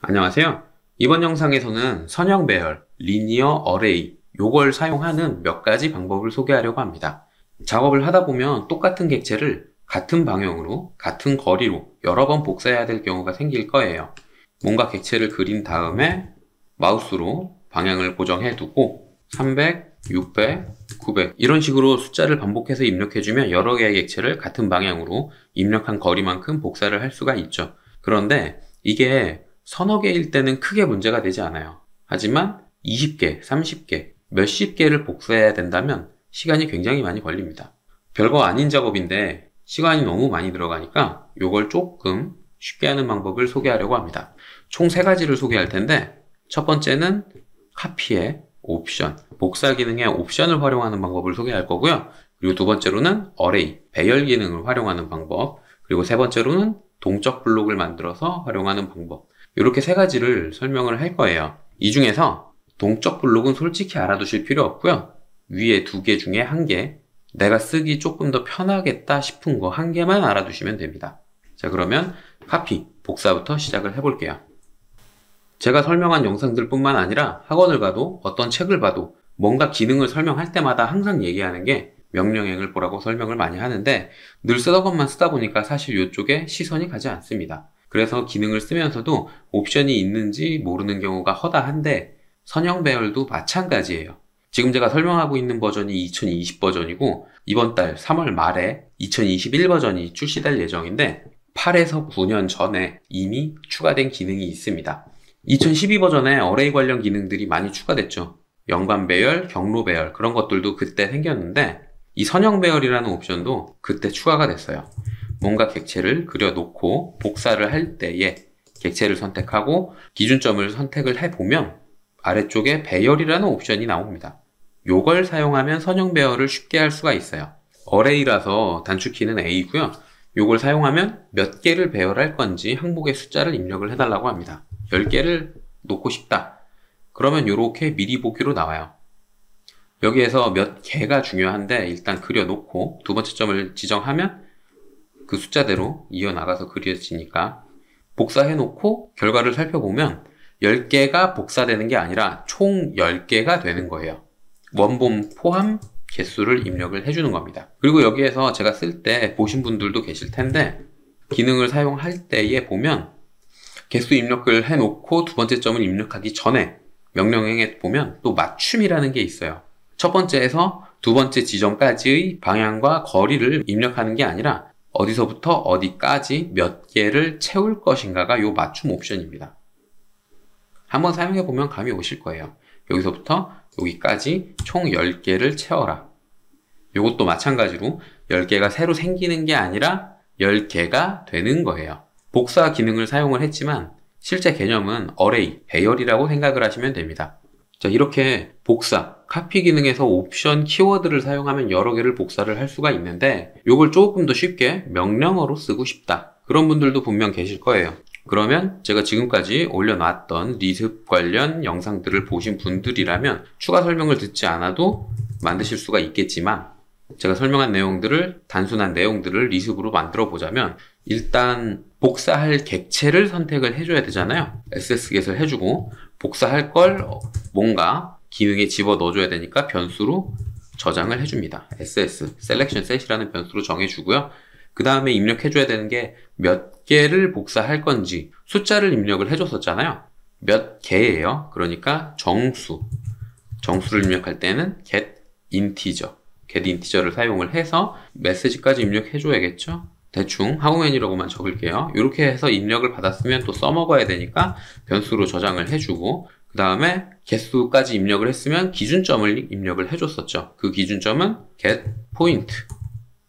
안녕하세요. 이번 영상에서는 선형 배열, 리니어 어레이 요걸 사용하는 몇 가지 방법을 소개하려고 합니다. 작업을 하다 보면 똑같은 객체를 같은 방향으로, 같은 거리로 여러 번 복사해야 될 경우가 생길 거예요. 뭔가 객체를 그린 다음에 마우스로 방향을 고정해 두고 300, 600, 900 이런 식으로 숫자를 반복해서 입력해주면 여러 개의 객체를 같은 방향으로 입력한 거리만큼 복사를 할 수가 있죠. 그런데 이게 서너 개일 때는 크게 문제가 되지 않아요. 하지만 20개, 30개, 몇십 개를 복사해야 된다면 시간이 굉장히 많이 걸립니다. 별거 아닌 작업인데 시간이 너무 많이 들어가니까 이걸 조금 쉽게 하는 방법을 소개하려고 합니다. 총 3가지를 소개할 텐데 첫 번째는 카피의 옵션, 복사 기능의 옵션을 활용하는 방법을 소개할 거고요. 그리고 두 번째로는 어레이, 배열 기능을 활용하는 방법, 그리고 세 번째로는 동적 블록을 만들어서 활용하는 방법, 이렇게 3가지를 설명을 할 거예요. 이 중에서 동적 블록은 솔직히 알아두실 필요 없고요. 위에 2개 중에 1개, 내가 쓰기 조금 더 편하겠다 싶은 거 1개만 알아두시면 됩니다. 자, 그러면 카피, 복사부터 시작을 해볼게요. 제가 설명한 영상들 뿐만 아니라 학원을 가도 어떤 책을 봐도 뭔가 기능을 설명할 때마다 항상 얘기하는 게 명령행을 보라고 설명을 많이 하는데 늘 쓰던 것만 쓰다 보니까 사실 이쪽에 시선이 가지 않습니다. 그래서 기능을 쓰면서도 옵션이 있는지 모르는 경우가 허다한데 선형 배열도 마찬가지예요. 지금 제가 설명하고 있는 버전이 2020 버전이고 이번 달 3월 말에 2021 버전이 출시될 예정인데 8에서 9년 전에 이미 추가된 기능이 있습니다. 2012 버전에 어레이 관련 기능들이 많이 추가됐죠. 연관 배열, 경로 배열 그런 것들도 그때 생겼는데 이 선형 배열이라는 옵션도 그때 추가가 됐어요. 뭔가 객체를 그려놓고 복사를 할 때에 객체를 선택하고 기준점을 선택을 해보면 아래쪽에 배열이라는 옵션이 나옵니다. 요걸 사용하면 선형 배열을 쉽게 할 수가 있어요. 어레이라서 단축키는 A고요. 요걸 사용하면 몇 개를 배열할 건지 항목의 숫자를 입력을 해달라고 합니다. 10개를 놓고 싶다. 그러면 요렇게 미리 보기로 나와요. 여기에서 몇 개가 중요한데 일단 그려놓고 두 번째 점을 지정하면 그 숫자대로 이어나가서 그려지니까 복사해놓고 결과를 살펴보면 10개가 복사되는 게 아니라 총 10개가 되는 거예요. 원본 포함 개수를 입력을 해주는 겁니다. 그리고 여기에서 제가 쓸 때 보신 분들도 계실 텐데 기능을 사용할 때에 보면 개수 입력을 해놓고 두 번째 점을 입력하기 전에 명령행에 보면 또 맞춤이라는 게 있어요. 첫 번째에서 두 번째 지점까지의 방향과 거리를 입력하는 게 아니라 어디서부터 어디까지 몇 개를 채울 것인가가 요 맞춤 옵션입니다. 한번 사용해보면 감이 오실 거예요. 여기서부터 여기까지 총 10개를 채워라. 요것도 마찬가지로 10개가 새로 생기는 게 아니라 10개가 되는 거예요. 복사 기능을 사용을 했지만 실제 개념은 어레이, 배열이라고 생각을 하시면 됩니다. 자, 이렇게 복사, 카피 기능에서 옵션 키워드를 사용하면 여러 개를 복사를 할 수가 있는데 이걸 조금 더 쉽게 명령어로 쓰고 싶다. 그런 분들도 분명 계실 거예요. 그러면 제가 지금까지 올려놨던 리습 관련 영상들을 보신 분들이라면 추가 설명을 듣지 않아도 만드실 수가 있겠지만 제가 설명한 내용들을 단순한 내용들을 리습으로 만들어 보자면 일단 복사할 객체를 선택을 해줘야 되잖아요. SS겟을 해주고 복사할 걸 뭔가 기능에 집어 넣어줘야 되니까 변수로 저장을 해줍니다. SS, Selection Set이라는 변수로 정해주고요. 그 다음에 입력해줘야 되는 게 몇 개를 복사할 건지 숫자를 입력을 해줬었잖아요. 몇 개예요. 그러니까 정수를 입력할 때는 get integer를 사용을 해서 메시지까지 입력해줘야겠죠. 대충 하우맨이라고만 적을게요. 이렇게 해서 입력을 받았으면 또 써먹어야 되니까 변수로 저장을 해주고 그 다음에 개수까지 입력을 했으면 기준점을 입력을 해줬었죠. 그 기준점은 getPoint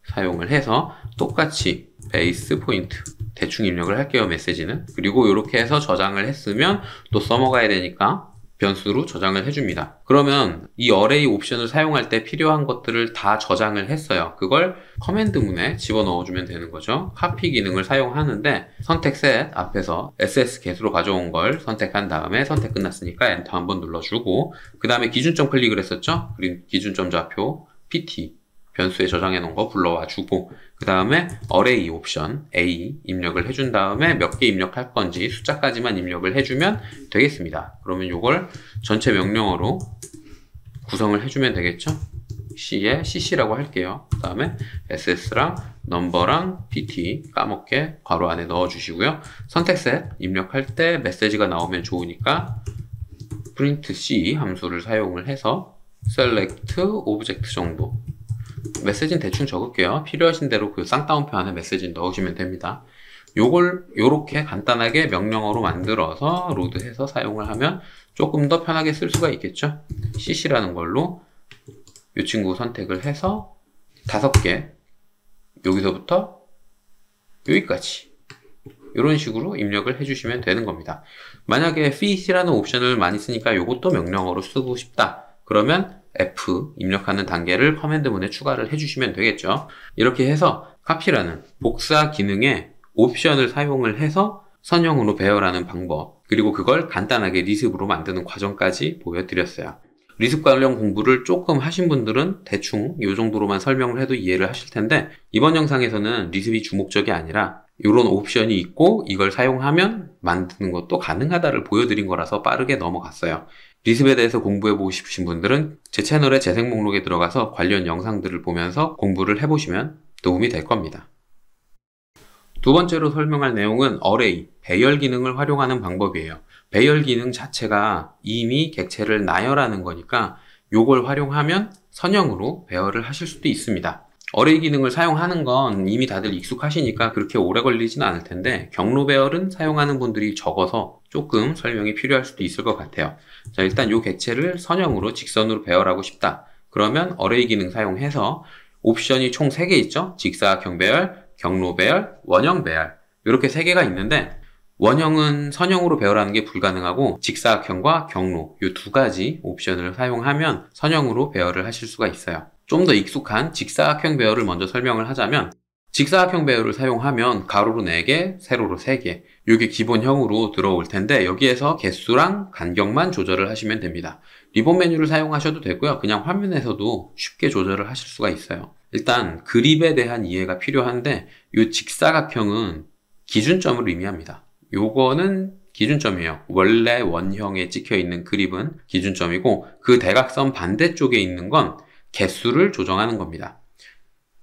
사용을 해서 똑같이 베이스 포인트 대충 입력을 할게요. 메시지는. 그리고 이렇게 해서 저장을 했으면 또 써먹어야 되니까 변수로 저장을 해줍니다. 그러면 이 어레이 옵션을 사용할 때 필요한 것들을 다 저장을 했어요. 그걸 커맨드문에 집어넣어주면 되는 거죠. 카피 기능을 사용하는데 선택 셋 앞에서 SS겟으로 가져온 걸 선택한 다음에 선택 끝났으니까 엔터 한번 눌러주고 그 다음에 기준점 클릭을 했었죠. 그리고 기준점 좌표 PT 변수에 저장해 놓은 거 불러와 주고, 그 다음에 array 옵션 A 입력을 해준 다음에 몇 개 입력할 건지 숫자까지만 입력을 해주면 되겠습니다. 그러면 이걸 전체 명령어로 구성을 해주면 되겠죠. C에 cc라고 할게요. 그 다음에 ss랑 number랑 pt 까먹게 괄호 안에 넣어 주시고요. 선택셋 입력할 때 메시지가 나오면 좋으니까 print c 함수를 사용을 해서 select object 정도, 메시지는 대충 적을게요. 필요하신 대로 그 쌍따옴표 안에 메시지 넣으시면 됩니다. 요걸 요렇게 간단하게 명령어로 만들어서 로드해서 사용을 하면 조금 더 편하게 쓸 수가 있겠죠. cc라는 걸로 이 친구 선택을 해서 5개, 여기서부터 여기까지 이런 식으로 입력을 해주시면 되는 겁니다. 만약에 fit이라는 옵션을 많이 쓰니까 이것도 명령어로 쓰고 싶다 그러면 F 입력하는 단계를 커맨드문에 추가를 해주시면 되겠죠. 이렇게 해서 copy라는 복사 기능에 옵션을 사용을 해서 선형으로 배열하는 방법, 그리고 그걸 간단하게 리습으로 만드는 과정까지 보여드렸어요. 리습 관련 공부를 조금 하신 분들은 대충 이 정도로만 설명을 해도 이해를 하실 텐데, 이번 영상에서는 리습이 주목적이 아니라 이런 옵션이 있고 이걸 사용하면 만드는 것도 가능하다를 보여드린 거라서 빠르게 넘어갔어요. 리습에 대해서 공부해보고 싶으신 분들은 제 채널의 재생 목록에 들어가서 관련 영상들을 보면서 공부를 해보시면 도움이 될 겁니다. 두 번째로 설명할 내용은 array, 배열 기능을 활용하는 방법이에요. 배열 기능 자체가 이미 객체를 나열하는 거니까 요걸 활용하면 선형으로 배열을 하실 수도 있습니다. array 기능을 사용하는 건 이미 다들 익숙하시니까 그렇게 오래 걸리진 않을 텐데, 경로 배열은 사용하는 분들이 적어서 조금 설명이 필요할 수도 있을 것 같아요. 자, 일단 요 객체를 선형으로 직선으로 배열하고 싶다 그러면 array 기능 사용해서 옵션이 총 3개 있죠. 직사각형 배열, 경로 배열, 원형 배열, 이렇게 3개가 있는데, 원형은 선형으로 배열하는 게 불가능하고 직사각형과 경로 이 2가지 옵션을 사용하면 선형으로 배열을 하실 수가 있어요. 좀 더 익숙한 직사각형 배열을 먼저 설명을 하자면, 직사각형 배열을 사용하면 가로로 4개, 세로로 3개, 이게 기본형으로 들어올 텐데 여기에서 개수랑 간격만 조절을 하시면 됩니다. 리본 메뉴를 사용하셔도 되고요. 그냥 화면에서도 쉽게 조절을 하실 수가 있어요. 일단 그립에 대한 이해가 필요한데, 이 직사각형은 기준점을 의미합니다. 요거는 기준점이에요. 원래 원형에 찍혀 있는 그립은 기준점이고, 그 대각선 반대쪽에 있는 건 개수를 조정하는 겁니다.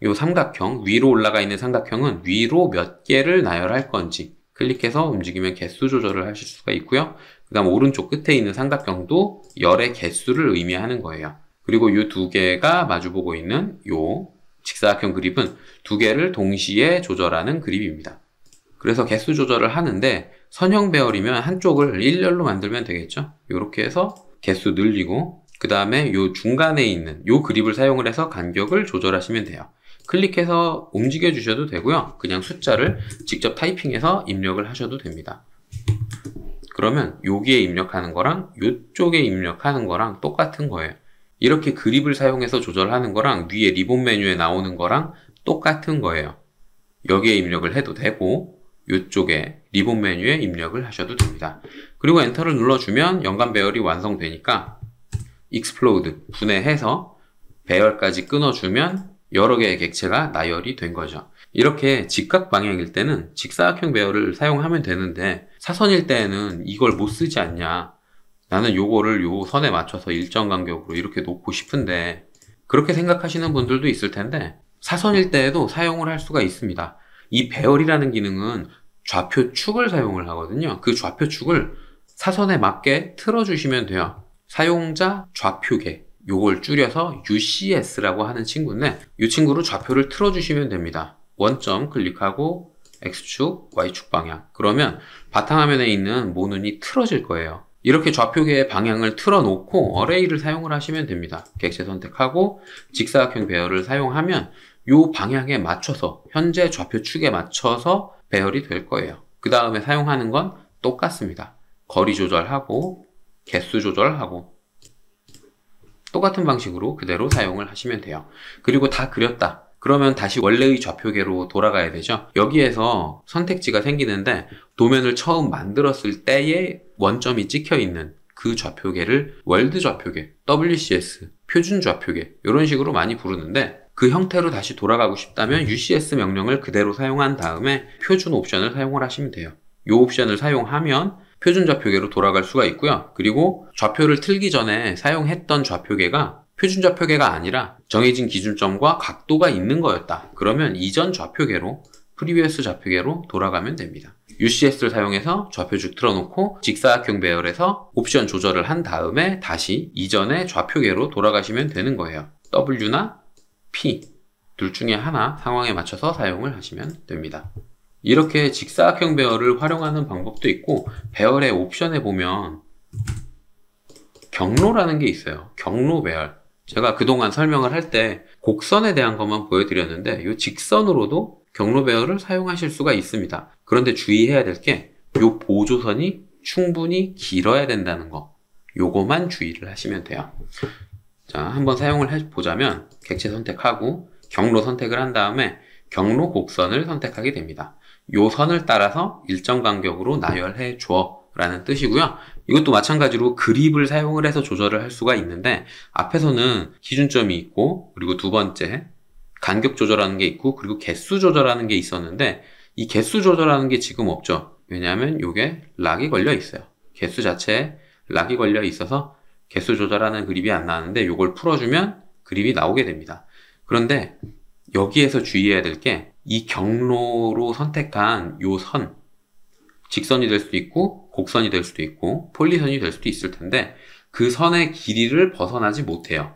요 삼각형, 위로 올라가 있는 삼각형은 위로 몇 개를 나열할 건지 클릭해서 움직이면 개수 조절을 하실 수가 있고요. 그 다음 오른쪽 끝에 있는 삼각형도 열의 개수를 의미하는 거예요. 그리고 요 2개가 마주보고 있는 요 직사각형 그립은 2개를 동시에 조절하는 그립입니다. 그래서 개수 조절을 하는데, 선형 배열이면 한쪽을 일렬로 만들면 되겠죠. 이렇게 해서 개수 늘리고, 그 다음에 요 중간에 있는 요 그립을 사용을 해서 간격을 조절하시면 돼요. 클릭해서 움직여 주셔도 되고요. 그냥 숫자를 직접 타이핑해서 입력을 하셔도 됩니다. 그러면 여기에 입력하는 거랑 이쪽에 입력하는 거랑 똑같은 거예요. 이렇게 그립을 사용해서 조절하는 거랑 위에 리본 메뉴에 나오는 거랑 똑같은 거예요. 여기에 입력을 해도 되고 이쪽에 리본 메뉴에 입력을 하셔도 됩니다. 그리고 엔터를 눌러주면 연간 배열이 완성되니까 explode, 분해해서 배열까지 끊어주면 여러 개의 객체가 나열이 된 거죠. 이렇게 직각 방향일 때는 직사각형 배열을 사용하면 되는데, 사선일 때는 이걸 못 쓰지 않냐, 나는 요거를 요 선에 맞춰서 일정 간격으로 이렇게 놓고 싶은데, 그렇게 생각하시는 분들도 있을 텐데, 사선일 때에도 사용을 할 수가 있습니다. 이 배열이라는 기능은 좌표축을 사용을 하거든요. 그 좌표축을 사선에 맞게 틀어주시면 돼요. 사용자 좌표계, 요걸 줄여서 UCS라고 하는 친구인데, 이 친구로 좌표를 틀어주시면 됩니다. 원점 클릭하고 X축, Y축 방향, 그러면 바탕화면에 있는 모눈이 틀어질 거예요. 이렇게 좌표계의 방향을 틀어놓고 어레이를 사용을 하시면 됩니다. 객체 선택하고 직사각형 배열을 사용하면 이 방향에 맞춰서, 현재 좌표축에 맞춰서 배열이 될 거예요. 그 다음에 사용하는 건 똑같습니다. 거리 조절하고 개수 조절하고 똑같은 방식으로 그대로 사용을 하시면 돼요. 그리고 다 그렸다 그러면 다시 원래의 좌표계로 돌아가야 되죠. 여기에서 선택지가 생기는데, 도면을 처음 만들었을 때의 원점이 찍혀 있는 그 좌표계를 월드 좌표계, WCS, 표준 좌표계 이런 식으로 많이 부르는데, 그 형태로 다시 돌아가고 싶다면 UCS 명령을 그대로 사용한 다음에 표준 옵션을 사용을 하시면 돼요. 이 옵션을 사용하면 표준 좌표계로 돌아갈 수가 있고요. 그리고 좌표를 틀기 전에 사용했던 좌표계가 표준 좌표계가 아니라 정해진 기준점과 각도가 있는 거였다. 그러면 이전 좌표계로 프리비어스 좌표계로 돌아가면 됩니다. UCS를 사용해서 좌표축 틀어놓고 직사각형 배열에서 옵션 조절을 한 다음에 다시 이전의 좌표계로 돌아가시면 되는 거예요. W나 P 둘 중에 하나 상황에 맞춰서 사용을 하시면 됩니다. 이렇게 직사각형 배열을 활용하는 방법도 있고, 배열의 옵션에 보면 경로라는 게 있어요. 경로 배열. 제가 그동안 설명을 할 때 곡선에 대한 것만 보여드렸는데 이 직선으로도 경로 배열을 사용하실 수가 있습니다. 그런데 주의해야 될 게 이 보조선이 충분히 길어야 된다는 거, 요거만 주의를 하시면 돼요. 자, 한번 사용을 해보자면 객체 선택하고 경로 선택을 한 다음에 경로 곡선을 선택하게 됩니다. 요 선을 따라서 일정 간격으로 나열해 줘 라는 뜻이고요. 이것도 마찬가지로 그립을 사용을 해서 조절을 할 수가 있는데, 앞에서는 기준점이 있고, 그리고 두 번째 간격 조절하는 게 있고, 그리고 개수 조절하는 게 있었는데, 이 개수 조절하는 게 지금 없죠. 왜냐하면 이게 락이 걸려 있어요. 개수 자체에 락이 걸려 있어서 개수 조절하는 그립이 안 나왔는데, 이걸 풀어주면 그립이 나오게 됩니다. 그런데 여기에서 주의해야 될 게, 이 경로로 선택한 요 선, 직선이 될 수도 있고 곡선이 될 수도 있고 폴리선이 될 수도 있을 텐데, 그 선의 길이를 벗어나지 못해요.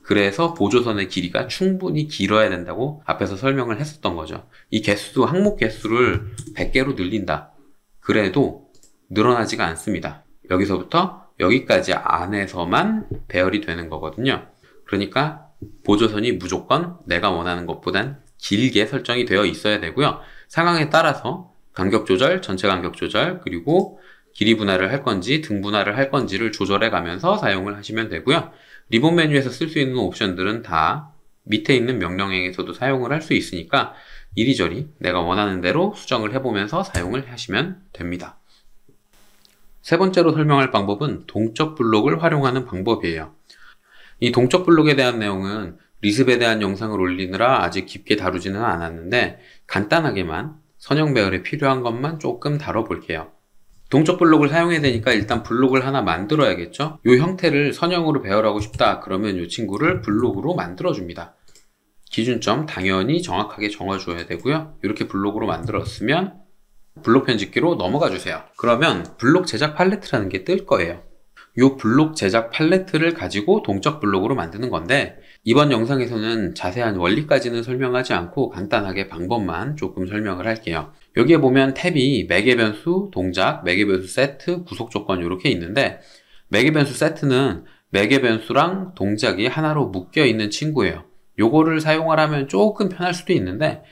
그래서 보조선의 길이가 충분히 길어야 된다고 앞에서 설명을 했었던 거죠. 이 개수, 항목 개수를 100개로 늘린다. 그래도 늘어나지가 않습니다. 여기서부터 여기까지 안에서만 배열이 되는 거거든요. 그러니까 보조선이 무조건 내가 원하는 것보단 길게 설정이 되어 있어야 되고요. 상황에 따라서 간격 조절, 전체 간격 조절, 그리고 길이 분할을 할 건지 등 분할을 할 건지를 조절해 가면서 사용을 하시면 되고요. 리본 메뉴에서 쓸 수 있는 옵션들은 다 밑에 있는 명령행에서도 사용을 할 수 있으니까 이리저리 내가 원하는 대로 수정을 해보면서 사용을 하시면 됩니다. 세 번째로 설명할 방법은 동적 블록을 활용하는 방법이에요. 이 동적 블록에 대한 내용은 리습에 대한 영상을 올리느라 아직 깊게 다루지는 않았는데, 간단하게만 선형 배열에 필요한 것만 조금 다뤄볼게요. 동적 블록을 사용해야 되니까 일단 블록을 하나 만들어야겠죠? 이 형태를 선형으로 배열하고 싶다 그러면 이 친구를 블록으로 만들어줍니다. 기준점 당연히 정확하게 정해줘야 되고요. 이렇게 블록으로 만들었으면 블록 편집기로 넘어가 주세요. 그러면 블록 제작 팔레트라는 게 뜰 거예요. 이 블록 제작 팔레트를 가지고 동적 블록으로 만드는 건데, 이번 영상에서는 자세한 원리까지는 설명하지 않고 간단하게 방법만 조금 설명을 할게요. 여기에 보면 탭이 매개 변수, 동작, 매개 변수 세트, 구속 조건 이렇게 있는데, 매개 변수 세트는 매개 변수랑 동작이 하나로 묶여 있는 친구예요. 요거를 사용을 하면 조금 편할 수도 있는데,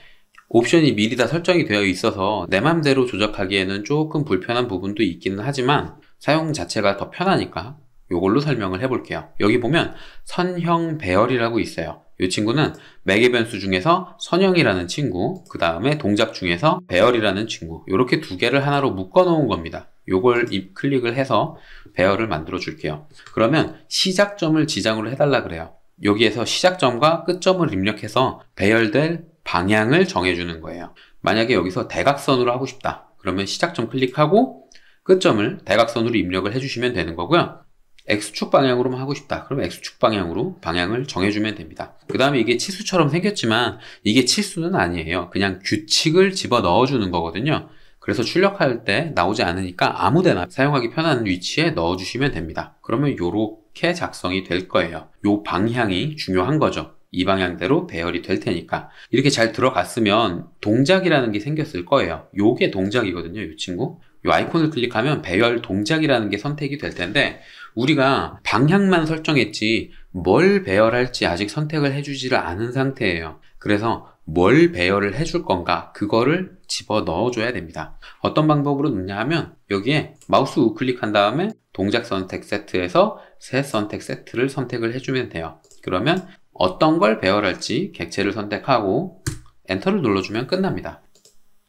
옵션이 미리 다 설정이 되어 있어서 내 맘대로 조작하기에는 조금 불편한 부분도 있기는 하지만 사용 자체가 더 편하니까 요걸로 설명을 해볼게요. 여기 보면 선형 배열이라고 있어요. 이 친구는 매개 변수 중에서 선형이라는 친구, 그 다음에 동작 중에서 배열이라는 친구, 이렇게 두 개를 하나로 묶어 놓은 겁니다. 요걸 클릭을 해서 배열을 만들어 줄게요. 그러면 시작점을 지정으로 해달라 그래요. 여기에서 시작점과 끝점을 입력해서 배열될 방향을 정해주는 거예요. 만약에 여기서 대각선으로 하고 싶다 그러면 시작점 클릭하고 끝점을 대각선으로 입력을 해주시면 되는 거고요. X축 방향으로만 하고 싶다 그러면 X축 방향으로 방향을 정해주면 됩니다. 그 다음에 이게 치수처럼 생겼지만 이게 치수는 아니에요. 그냥 규칙을 집어 넣어주는 거거든요. 그래서 출력할 때 나오지 않으니까 아무데나 사용하기 편한 위치에 넣어주시면 됩니다. 그러면 이렇게 작성이 될 거예요. 이 방향이 중요한 거죠. 이 방향대로 배열이 될 테니까. 이렇게 잘 들어갔으면 동작이라는 게 생겼을 거예요. 요게 동작이거든요. 이 친구. 이 아이콘을 클릭하면 배열 동작이라는 게 선택이 될 텐데, 우리가 방향만 설정했지 뭘 배열할지 아직 선택을 해주지를 않은 상태예요. 그래서 뭘 배열을 해줄 건가 그거를 집어 넣어줘야 됩니다. 어떤 방법으로 넣냐 하면 여기에 마우스 우클릭한 다음에 동작 선택 세트에서 새 선택 세트를 선택을 해주면 돼요. 그러면 어떤 걸 배열할지 객체를 선택하고 엔터를 눌러주면 끝납니다.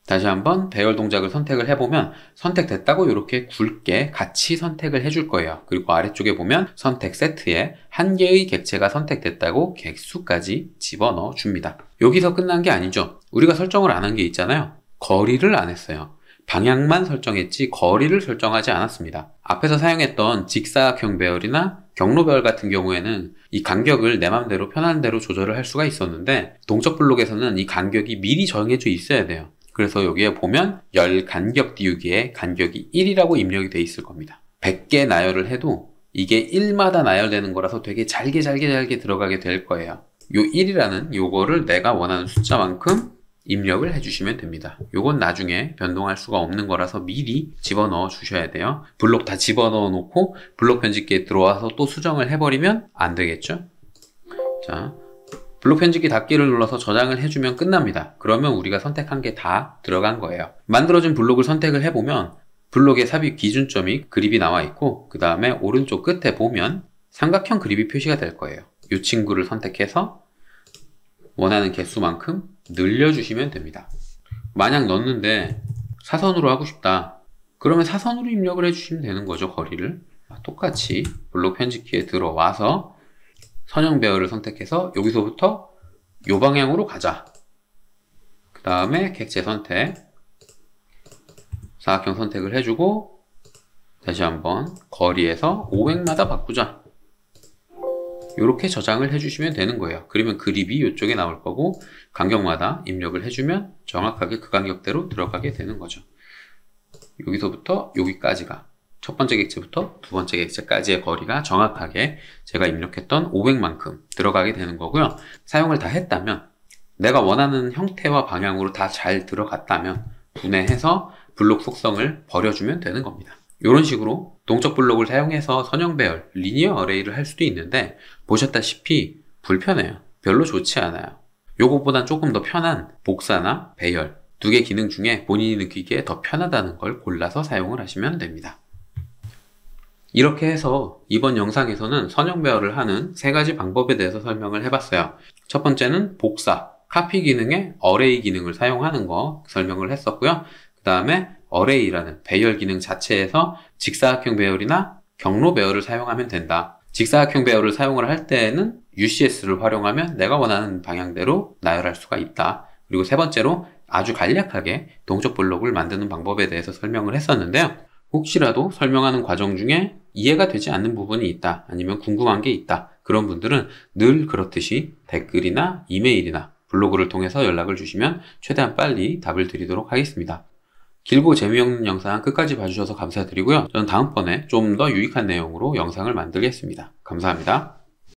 다시 한번 배열 동작을 선택을 해보면 선택됐다고 이렇게 굵게 같이 선택을 해줄 거예요. 그리고 아래쪽에 보면 선택 세트에 한 개의 객체가 선택됐다고 객수까지 집어넣어 줍니다. 여기서 끝난 게 아니죠. 우리가 설정을 안 한 게 있잖아요. 거리를 안 했어요. 방향만 설정했지 거리를 설정하지 않았습니다. 앞에서 사용했던 직사각형 배열이나 경로 배열 같은 경우에는 이 간격을 내 맘대로 편한 대로 조절을 할 수가 있었는데 동적 블록에서는 이 간격이 미리 정해져 있어야 돼요. 그래서 여기에 보면 열 간격 띄우기에 간격이 1이라고 입력이 돼 있을 겁니다. 100개 나열을 해도 이게 1마다 나열되는 거라서 되게 잘게 들어가게 될 거예요. 요 1이라는 요거를 내가 원하는 숫자만큼 입력을 해주시면 됩니다. 요건 나중에 변동할 수가 없는 거라서 미리 집어넣어 주셔야 돼요. 블록 다 집어넣어 놓고 블록 편집기에 들어와서 또 수정을 해버리면 안 되겠죠? 자, 블록 편집기 닫기를 눌러서 저장을 해주면 끝납니다. 그러면 우리가 선택한 게 다 들어간 거예요. 만들어진 블록을 선택을 해보면 블록의 삽입 기준점이 그립이 나와 있고 그 다음에 오른쪽 끝에 보면 삼각형 그립이 표시가 될 거예요. 이 친구를 선택해서 원하는 개수만큼 늘려주시면 됩니다. 만약 넣었는데 사선으로 하고 싶다. 그러면 사선으로 입력을 해주시면 되는 거죠. 거리를. 똑같이 블록 편집기에 들어와서 선형 배열을 선택해서 여기서부터 이 방향으로 가자. 그 다음에 객체 선택, 사각형 선택을 해주고 다시 한번 거리에서 500마다 바꾸자. 이렇게 저장을 해주시면 되는 거예요. 그러면 그립이 이쪽에 나올 거고 간격마다 입력을 해주면 정확하게 그 간격대로 들어가게 되는 거죠. 여기서부터 여기까지가 첫 번째 객체부터 두 번째 객체까지의 거리가 정확하게 제가 입력했던 500만큼 들어가게 되는 거고요. 사용을 다 했다면 내가 원하는 형태와 방향으로 다 잘 들어갔다면 분해해서 블록 속성을 버려주면 되는 겁니다. 이런 식으로 동적 블록을 사용해서 선형 배열, 리니어 어레이를 할 수도 있는데 보셨다시피 불편해요. 별로 좋지 않아요. 요것보단 조금 더 편한 복사나 배열 두 개 기능 중에 본인이 느끼기에 더 편하다는 걸 골라서 사용을 하시면 됩니다. 이렇게 해서 이번 영상에서는 선형 배열을 하는 세 가지 방법에 대해서 설명을 해봤어요. 첫 번째는 복사, 카피 기능에 어레이 기능을 사용하는 거 설명을 했었고요. 그 다음에 어레이라는 배열 기능 자체에서 직사각형 배열이나 경로 배열을 사용하면 된다. 직사각형 배열을 사용을 할 때에는 UCS를 활용하면 내가 원하는 방향대로 나열할 수가 있다. 그리고 세 번째로 아주 간략하게 동적 블록을 만드는 방법에 대해서 설명을 했었는데요. 혹시라도 설명하는 과정 중에 이해가 되지 않는 부분이 있다, 아니면 궁금한 게 있다, 그런 분들은 늘 그렇듯이 댓글이나 이메일이나 블로그를 통해서 연락을 주시면 최대한 빨리 답을 드리도록 하겠습니다. 길고 재미없는 영상 끝까지 봐주셔서 감사드리고요. 저는 다음번에 좀 더 유익한 내용으로 영상을 만들겠습니다. 감사합니다.